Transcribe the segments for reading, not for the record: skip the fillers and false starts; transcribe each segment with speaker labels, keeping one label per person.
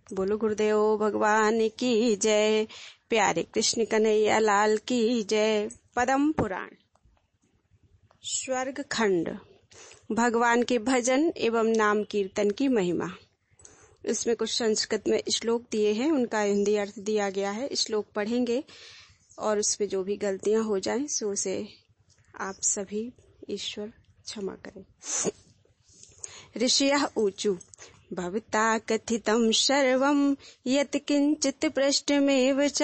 Speaker 1: बोलो गुरुदेव भगवान की जय। प्यारे कृष्ण कन्हैया लाल की जय। पद्म पुराण स्वर्ग खंड, भगवान के भजन एवं नाम कीर्तन की महिमा। इसमें कुछ संस्कृत में श्लोक दिए हैं, उनका हिंदी अर्थ दिया गया है। श्लोक पढ़ेंगे और उसमें जो भी गलतियां हो जाएं सो उसे आप सभी ईश्वर क्षमा करें। ऋषयः ऊचु भवता कथितं सर्वं यत् किंचित् पृष्ठमेव च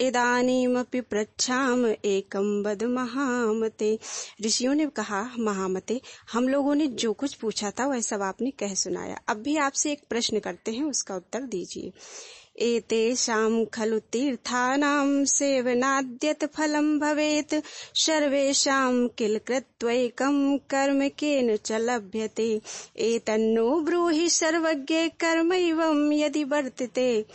Speaker 1: इदानीमपि पृच्छाम एकं वद महामते। ऋषियों ने कहा, महामते, हम लोगों ने जो कुछ पूछा था वह सब आपने कह सुनाया। अब भी आपसे एक प्रश्न करते हैं, उसका उत्तर दीजिए। एतेषां खलु तीर्थानां सेवनाद्यत फलं भवेत् सर्वेषां किल कृत्वैकं कर्म केन च लभ्यते एतन्नो ब्रूहि सर्वज्ञ कर्मैवं यदि वर्तते।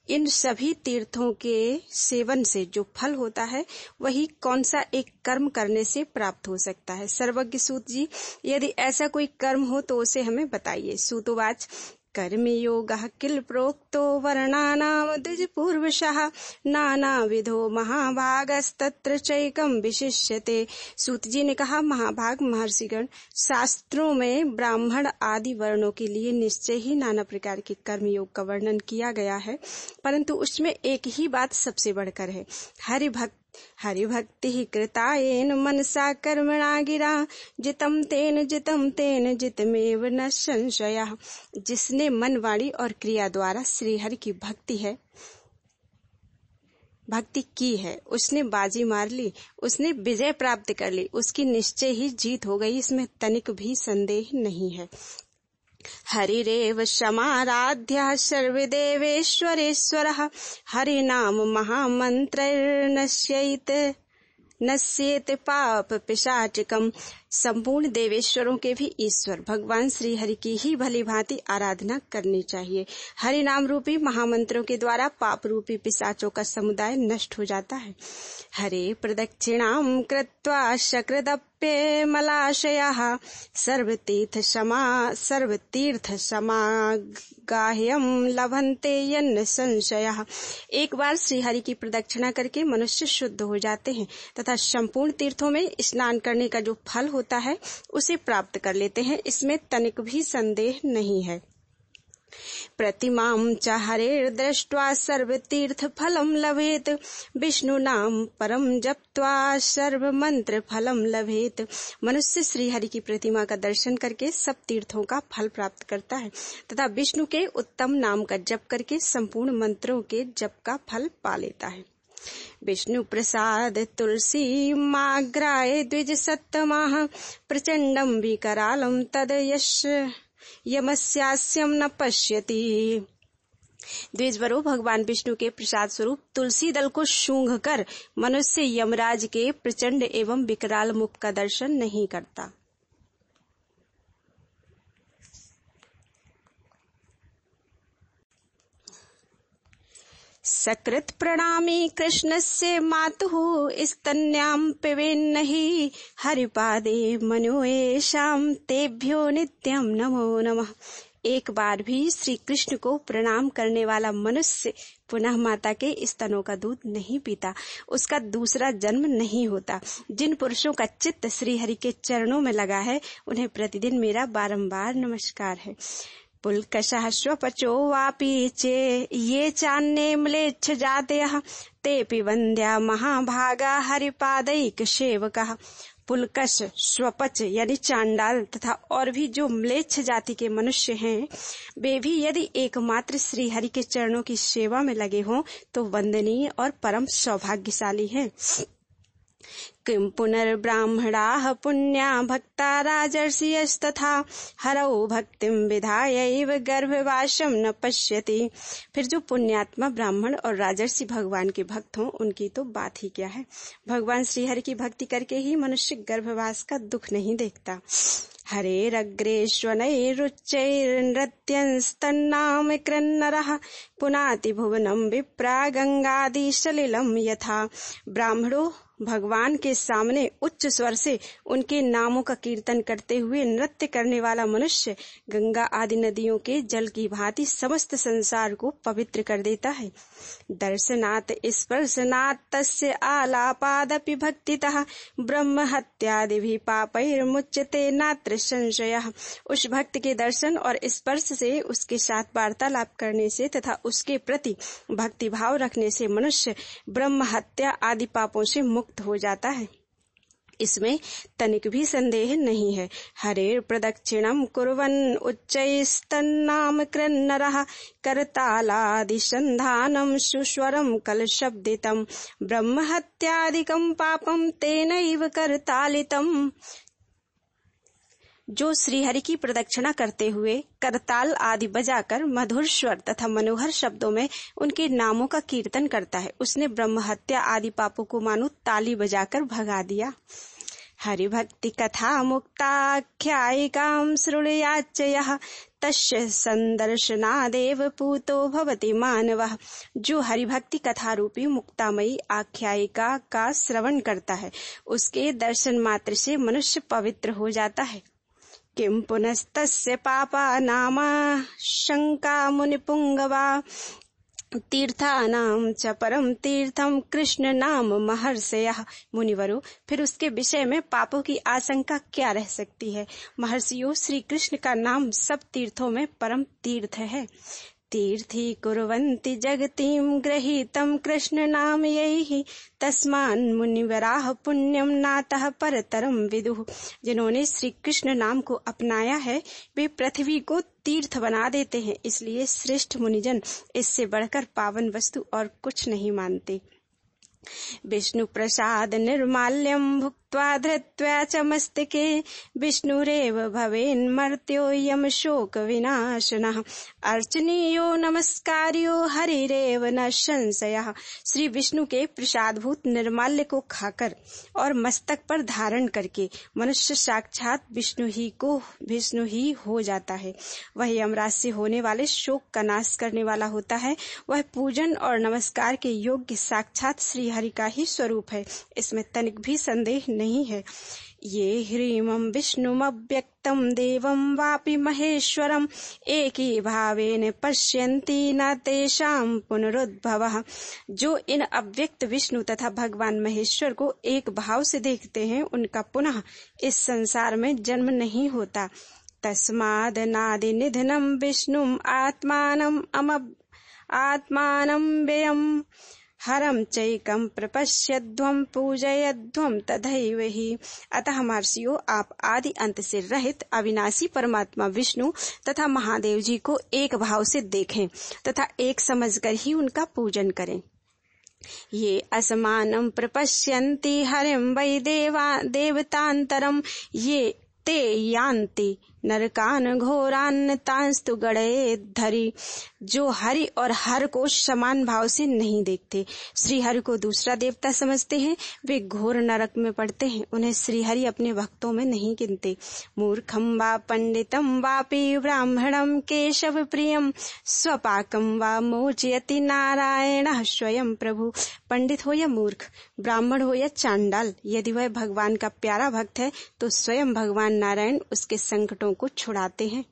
Speaker 1: इन सभी तीर्थों के सेवन से जो फल होता है वही कौन सा एक कर्म करने से प्राप्त हो सकता है। सर्वज्ञ सूत जी, यदि ऐसा कोई कर्म हो तो उसे हमें बताइए। सूतोवाच कर्मयोगः किल प्रोक्तो वर्णानां द्विजपूर्वशः नानाविधो महाभागस्तत्र चैकं विशिष्यते। सूत जी ने कहा, महाभाग महर्षिगण, शास्त्रों में ब्राह्मण आदि वर्णों के लिए निश्चय ही नाना प्रकार के कर्मयोग का वर्णन किया गया है, परंतु उसमें एक ही बात सबसे बढ़कर है। हरिभक्ति कृतायेन मनसा कर्मणा गिरा जितम तेन जितमेव न संशयः। जिसने मन, वाणी और क्रिया द्वारा श्री हरि की भक्ति की है, उसने बाजी मार ली, उसने विजय प्राप्त कर ली, उसकी निश्चय ही जीत हो गई, इसमें तनिक भी संदेह नहीं है। हरिरेव समाराध्यः सर्वदेवेश्वरेश्वरः हरिनाम महामन्त्रैर्नश्येत पाप पिशाचिकम्। संपूर्ण देवेश्वरों के भी ईश्वर भगवान श्री हरि की ही भली भांति आराधना करनी चाहिए। हरि नाम रूपी महामंत्रों के द्वारा पाप रूपी पिशाचों का समुदाय नष्ट हो जाता है। हरे प्रदक्षिणां कृत्वा शक्रदप्ये मलाशयः सर्वतीर्थ समागाह्यं लभन्ते यन्न संशयः। एक बार श्री हरि की प्रदक्षिणा करके मनुष्य शुद्ध हो जाते हैं तथा संपूर्ण तीर्थों में स्नान करने का जो फल होता है उसे प्राप्त कर लेते हैं, इसमें तनिक भी संदेह नहीं है। प्रतिमां च हरेर्दृष्ट्वा सर्वतीर्थ फलं लभेत विष्णु नाम परम जप्त्वा सर्व मंत्र फलं लभेत। मनुष्य श्री हरि की प्रतिमा का दर्शन करके सब तीर्थों का फल प्राप्त करता है तथा विष्णु के उत्तम नाम का जप करके संपूर्ण मंत्रों के जप का फल पा लेता है। विष्णु प्रसाद तुलसी माग्राय द्विज सत्तमाः प्रचंडम विकरालम तद यमस्यास्यम न पश्यति। द्विजवरों, भगवान विष्णु के प्रसाद स्वरूप तुलसी दल को सूंघ कर मनुष्य यमराज के प्रचंड एवं विकराल मुख का दर्शन नहीं करता। सकृत प्रणामी कृष्णस्य मातुः स्तन्यां पिबेन्नहि हरिपादे मनो येषां तेभ्यो नित्यं नमो नमः। एक बार भी श्री कृष्ण को प्रणाम करने वाला मनुष्य पुनः माता के स्तनों का दूध नहीं पीता, उसका दूसरा जन्म नहीं होता। जिन पुरुषों का चित्त श्री हरि के चरणों में लगा है उन्हें प्रतिदिन मेरा बारंबार नमस्कार है। पुलकशः स्वपचो वापि चे ये चान्ये म्लेच्छ जातयः तेऽपि वन्द्या महाभागा हरिपादैक सेवकः। पुलकश, स्वपच यानी चांडाल तथा और भी जो म्लेच्छ जाति के मनुष्य हैं, वे भी यदि एकमात्र श्री हरि के चरणों की सेवा में लगे हों तो वंदनीय और परम सौभाग्यशाली हैं। किं पुनर्ब्राह्मणाः पुण्या भक्ता राजर्षयस्तथा हरौ भक्तिं विधायैव गर्भवासं न पश्यति। फिर जो पुण्यात्मा ब्राह्मण और राजर्षि भगवान के भक्त हों उनकी तो बात ही क्या है। भगवान श्री हरि की भक्ति करके ही मनुष्य गर्भवास का दुख नहीं देखता। हरेरग्रेष्वनैरुच्चैर्नृत्यंस्तन्नाम कृन्नरः पुनाति भुवनं विप्रा गंगादि सलिलं यथा। ब्राह्मणों भगवान के सामने उच्च स्वर से उनके नामों का कीर्तन करते हुए नृत्य करने वाला मनुष्य गंगा आदि नदियों के जल की भांति समस्त संसार को पवित्र कर देता है। दर्शनात् स्पर्शनात् तस्य आलापादपि भक्तितः ब्रह्म हत्यादिभिः पापैर्मुच्यते नात्र संशयः। उस भक्त के दर्शन और स्पर्श से, उसके साथ वार्तालाप करने से तथा उसके प्रति भक्ति भाव रखने से मनुष्य ब्रह्म हत्या आदि पापों से मुक्त हो जाता है। इसमें तनिक भी संदेह नहीं है। हरेर प्रदक्षिणम कुर्वन् उच्चैस्तन्नाम कृन्नरः करतालादि संधानम सुस्वरम कलशब्दितम ब्रह्म हत्यादिकं पापम तेनैव करतालितम। जो श्रीहरि की प्रदक्षिणा करते हुए करताल आदि बजाकर मधुर स्वर तथा मनोहर शब्दों में उनके नामों का कीर्तन करता है, उसने ब्रह्म हत्या आदि पापों को मानो ताली बजाकर भगा दिया। हरि भक्ति कथा मुक्ताख्यायिकां श्रुणुयाच्च यः तस्य संदर्शनादेव पूतो भवति मानवः। जो हरि भक्ति कथा रूपी मुक्तामयी आख्यायिका का श्रवण करता है, उसके दर्शन मात्र से मनुष्य पवित्र हो जाता है। किं पुनस्तस्य पापा नाम शंका मुनिपुंगवा तीर्थानाम च परम तीर्थम कृष्ण नाम महर्षयः। मुनिवरों, फिर उसके विषय में पापों की आशंका क्या रह सकती है। महर्षियों, श्री कृष्ण का नाम सब तीर्थों में परम तीर्थ है। तीर्थी कुर्वन्ति जगतीं गृहीतं कृष्ण नाम यैहि तस्मान् मुनिवराः पुण्यम नातः परतरम विदुः। जिन्होंने श्री कृष्ण नाम को अपनाया है, वे पृथ्वी को तीर्थ बना देते हैं, इसलिए श्रेष्ठ मुनिजन इससे बढ़कर पावन वस्तु और कुछ नहीं मानते। विष्णु प्रसाद निर्माल्यं भुक्त्वा धृत्वा च मस्तके विष्णुरेव भवेन्मर्त्यो यम शोक विनाशनः। अर्चनीयो नमस्कार्यो हरिरेव न संशयः। श्री विष्णु के प्रसादभूत निर्माल्य को खाकर और मस्तक पर धारण करके मनुष्य साक्षात विष्णु ही हो जाता है। वह यमराज से होने वाले शोक का नाश करने वाला होता है। वह पूजन और नमस्कार के योग्य साक्षात श्री हरि का ही स्वरूप है, इसमें तनिक भी संदेह नहीं है। ये ह्रीमं विष्णुमव्यक्तं देवं वापि महेश्वरम् एकी भावेन पश्यन्ति न तेषां पुनरुद्भवः। जो इन अव्यक्त विष्णु तथा भगवान महेश्वर को एक भाव से देखते हैं, उनका पुनः इस संसार में जन्म नहीं होता। तस्माद् नादि निधनं विष्णुम् आत्मानं व्ययम् हरम चैकम प्रपश्यध्वम पूजयध्वम तथैव हि। अतः महर्षियों, आप आदि अंत से रहित अविनाशी परमात्मा विष्णु तथा महादेव जी को एक भाव से देखें तथा एक समझकर ही उनका पूजन करें। ये असमानं प्रपश्यन्ति हरिं वै देवतांतरम ये ते यान्ति नरकान घोरान तांस्तु गड़े धरी। जो हरि और हर को समान भाव से नहीं देखते, श्री हरि को दूसरा देवता समझते हैं, वे घोर नरक में पड़ते हैं। उन्हें श्री हरि अपने भक्तों में नहीं गिनते। मूर्खम वा पंडितम वापि ब्राह्मणम केशव प्रियम स्वपाकम वा मोचयति नारायण स्वयं प्रभु। पंडित हो या मूर्ख, ब्राह्मण हो या चांडाल, यदि वह भगवान का प्यारा भक्त है तो स्वयं भगवान नारायण उसके संकटों को छुड़ाते हैं,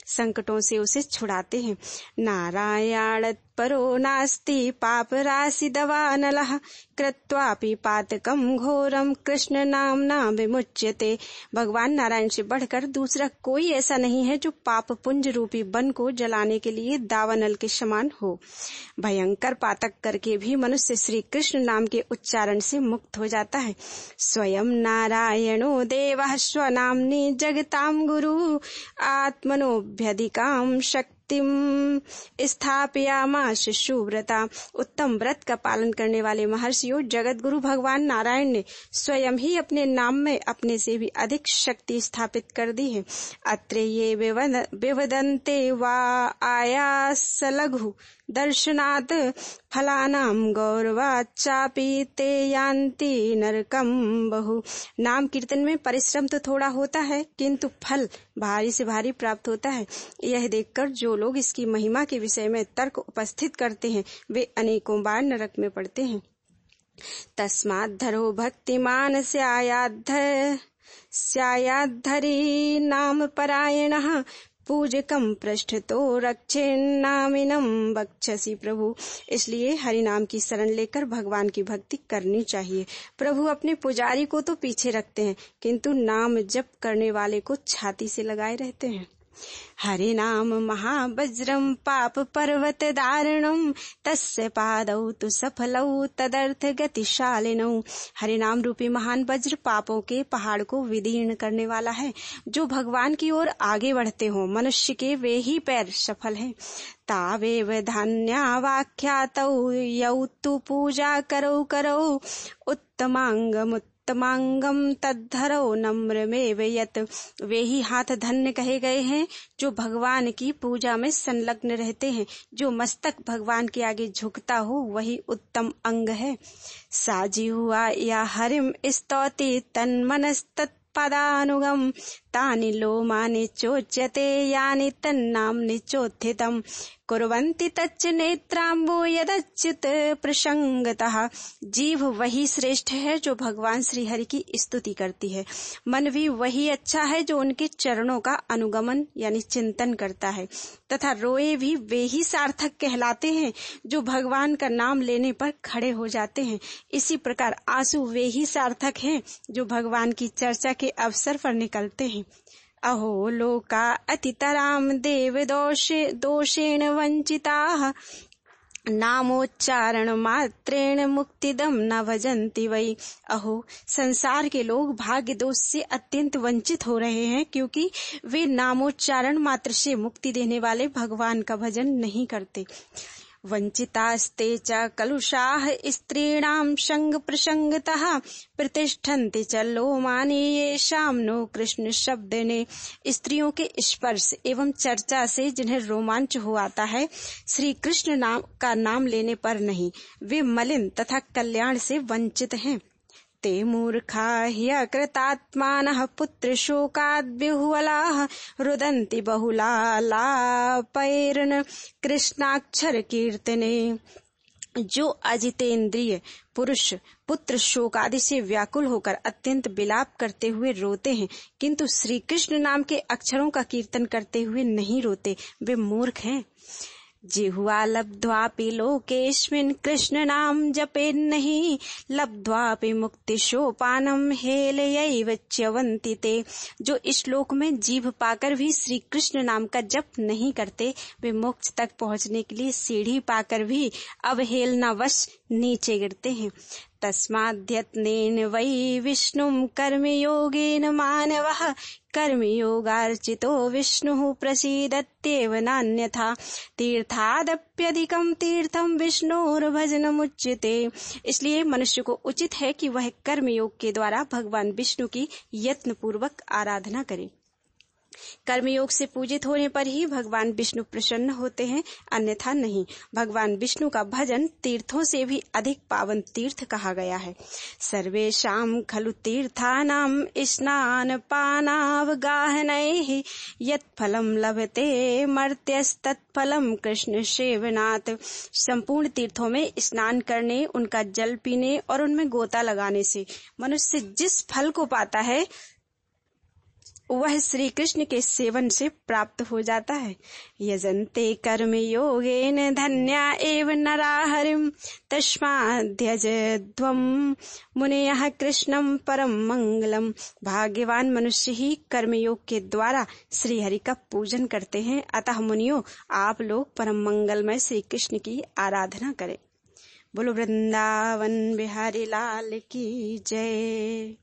Speaker 1: संकटों से उसे छुड़ाते हैं। नारायण परो नास्ति पाप राशि दवानलः कृत्वापि पातकम घोरम कृष्ण नामना विमुच्यते। भगवान नारायण से बढ़कर दूसरा कोई ऐसा नहीं है जो पाप पुंज रूपी वन को जलाने के लिए दावानल के समान हो। भयंकर पातक करके भी मनुष्य श्री कृष्ण नाम के उच्चारण से मुक्त हो जाता है। स्वयं नारायणो देवः स्वनाम्नि जगतां गुरु आत्मनोभ्यधिकां शक्तिम स्थापयामास सुव्रता। उत्तम व्रत का पालन करने वाले महर्षियों, जगत गुरु भगवान नारायण ने स्वयं ही अपने नाम में अपने से भी अधिक शक्ति स्थापित कर दी है। अत्र ये विवदन्ते वा आयास लघु दर्शनात् फलानां गौरवाच्चापि ते यान्ति नरकं बहु। नाम कीर्तन में परिश्रम तो थोड़ा होता है, किंतु फल भारी से भारी प्राप्त होता है। यह देखकर जो लोग इसकी महिमा के विषय में तर्क उपस्थित करते हैं, वे अनेकों बार नरक में पड़ते हैं। तस्माद्धरो भक्तिमान स्यायाद्धरी नाम परायणः पूजकम पृष्ठतो रक्षेन्नामिनम बक्षसि प्रभु। इसलिए हरि नाम की शरण लेकर भगवान की भक्ति करनी चाहिए। प्रभु अपने पुजारी को तो पीछे रखते हैं, किंतु नाम जप करने वाले को छाती से लगाए रहते हैं। हरि नाम महावज्रम पाप पर्वत दारणम तस्य पादौ तु सफलौ तदर्थ गतिशालिनौ। हरि नाम रूपी महान वज्र पापों के पहाड़ को विदीर्ण करने वाला है। जो भगवान की ओर आगे बढ़ते हो मनुष्य के वे ही पैर सफल हैं। तावेव धान्यावाख्यातौ यौ तु पूजा करौ उत्तमांगम तद्धरो नम्रमेव यत्। वे ही हाथ धन्य कहे गए हैं जो भगवान की पूजा में संलग्न रहते हैं। जो मस्तक भगवान के आगे झुकता हो वही उत्तम अंग है। साजी हुआ या हरिम स्तौति तन्मनस्तत्पदानुगम तानि लोमानि चोच्यते यानि तन्नाम्नि चोत्थितम् कुर्वन्ति तच्च नेत्राम्बो यदच्युत प्रसंगतः। जीव वही श्रेष्ठ है जो भगवान श्री हरि की स्तुति करती है। मन भी वही अच्छा है जो उनके चरणों का अनुगमन यानी चिंतन करता है। तथा रोए भी वे ही सार्थक कहलाते हैं जो भगवान का नाम लेने पर खड़े हो जाते हैं। इसी प्रकार आंसू वे ही सार्थक हैं जो भगवान की चर्चा के अवसर पर निकलते हैं। अहो लोका अतितराम देव दोषेण वंचिताः नामोच्चारण मात्रेण मुक्तिदम न भजन्ति वै। अहो संसार के लोग भाग्य दोष से अत्यंत वंचित हो रहे हैं, क्योंकि वे नामोच्चारण मात्र से मुक्ति देने वाले भगवान का भजन नहीं करते। वंचितास्ते च कलुषाः स्त्रीणां संग प्रसंगतः प्रतिष्ठन्ति च लोमानि येषां नो कृष्ण शब्दने। स्त्रियों के स्पर्श एवं चर्चा से जिन्हें रोमांच हो आता है, श्री कृष्ण नाम का नाम लेने पर नहीं, वे मलिन तथा कल्याण से वंचित हैं। ते मूर्खा ह्यकृतात्मानः पुत्र शोकाद्विह्वलाः रुदन्ति बहुलालापैर्न कृष्णाक्षर कीर्तने। जो अजितेंद्रिय पुरुष पुत्र शोक आदि से व्याकुल होकर अत्यंत विलाप करते हुए रोते हैं, किंतु श्री कृष्ण नाम के अक्षरों का कीर्तन करते हुए नहीं रोते, वे मूर्ख हैं। जिह्वा लब्ध्वापि लोकेस्मिन् कृष्ण नाम जपेन्नहि लब्ध्वापि मुक्ति सोपानम हेलयैव च्यवन्ति ते। जो इस श्लोक में जीभ पाकर भी श्री कृष्ण नाम का जप नहीं करते, वे मोक्ष तक पहुंचने के लिए सीढ़ी पाकर भी अवहेलनावश नीचे गिरते हैं। तस्माद्यत्नेन वै विष्णुं कर्मयोगेन मानवः कर्मयोगार्चितो विष्णुः प्रसीदत्येव नान्यथा तीर्थादप्यधिकं तीर्थं विष्णोर्भजनमुच्यते। इसलिए मनुष्य को उचित है कि वह कर्मयोग के द्वारा भगवान विष्णु की यत्न पूर्वक आराधना करे। कर्मयोग से पूजित होने पर ही भगवान विष्णु प्रसन्न होते हैं, अन्यथा नहीं। भगवान विष्णु का भजन तीर्थों से भी अधिक पावन तीर्थ कहा गया है। सर्वेषां खलु तीर्थानां स्नान पानावगाहनैः यत्फलं लभते मर्त्यस्तत्फलं कृष्ण सेवनात्। संपूर्ण तीर्थों में स्नान करने, उनका जल पीने और उनमें गोता लगाने से मनुष्य जिस फल को पाता है वह श्री कृष्ण के सेवन से प्राप्त हो जाता है। यजन्ते कर्म योगेन धन्या एव नरा हरिम तस्माद्यजध्वं मुनयः कृष्णं परम मंगलम। भाग्यवान मनुष्य ही कर्मयोग के द्वारा श्री हरि का पूजन करते हैं, अतः मुनियों आप लोग परम मंगलमय श्री कृष्ण की आराधना करें। बोलो वृंदावन बिहारी लाल की जय।